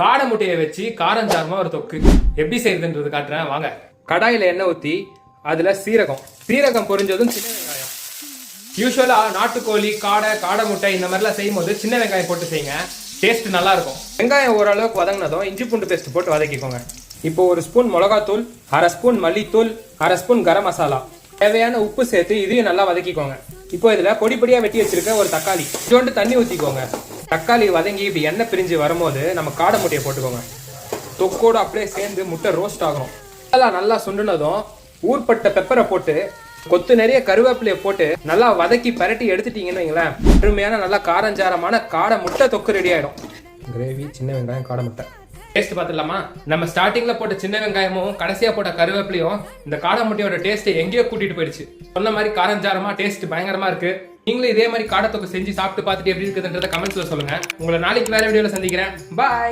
காடை முட்டையை வச்சு காரஞ்சாரமா ஒரு தொக்கு எப்படி செய்யறதுன்றது காட்டுறேன் வாங்க. கடாயில எண்ணெய் ஊத்தி அதுல சீரகம் பொரிஞ்சதும் சின்ன வெங்காயம். யூஸ்வலா நாட்டுக்கோழி காடை முட்டை இந்த மாதிரிலாம் செய்யும் போது சின்ன வெங்காயம் போட்டு செய்யுங்க, டேஸ்ட் நல்லா இருக்கும். வெங்காயம் ஓரளவுக்கு வதங்கினதும் இஞ்சி பூண்டு பேஸ்ட் போட்டு வதக்கிக்கோங்க. இப்போ ஒரு ஸ்பூன் மிளகாத்தூள், அரை ஸ்பூன் மல்லித்தூள், அரை ஸ்பூன் கரம் மசாலா, தேவையான உப்பு சேர்த்து இதையும் நல்லா வதக்கிக்கோங்க. இப்போ இதுல பொடியா வெட்டி வச்சிருக்க ஒரு தக்காளி, கொஞ்சோண்டு தண்ணி ஊத்திக்கோங்க. தக்காளி வதங்கி இப்படி எண்ணெய் பிரிஞ்சு வரும்போது நம்ம காடை முட்டையை போட்டுக்கோங்க. தொக்கோடு அப்படியே சேர்ந்து முட்டை ரோஸ்ட் ஆகணும். அதெல்லாம் நல்லா சுண்டுனதும் ஊர்பட்ட பெப்பரை போட்டு கொத்து நிறைய கருவேப்பிலையை போட்டு நல்லா வதக்கி பரட்டி எடுத்துட்டீங்கன்னு வைங்களேன், அருமையான நல்லா காரஞ்சாரமான காடை முட்டை தொக்கு ரெடி ஆயிடும். கிரேவி, சின்ன வெங்காயம், காடை முட்டை டேஸ்ட் பார்த்துடலாமா? நம்ம ஸ்டார்டிங்ல போட்ட சின்ன வெங்காயமும் கடைசியா போட்ட கருவேப்பிலையும் இந்த காடை முட்டையோட டேஸ்ட்டை எங்கேயோ கூட்டிட்டு போயிடுச்சு. சொன்ன மாதிரி காரஞ்சாரமா டேஸ்ட் பயங்கரமா இருக்கு. நீங்களும் இதே மாதிரி காடை தொக்கு செஞ்சு சாப்பிட்டு பார்த்துட்டு எப்படி இருக்குதுன்றத கமெண்ட்ஸ்ல சொல்லுங்க. உங்களை நாளைக்கு வேற வீடியோல சந்திக்கிறேன். பாய்.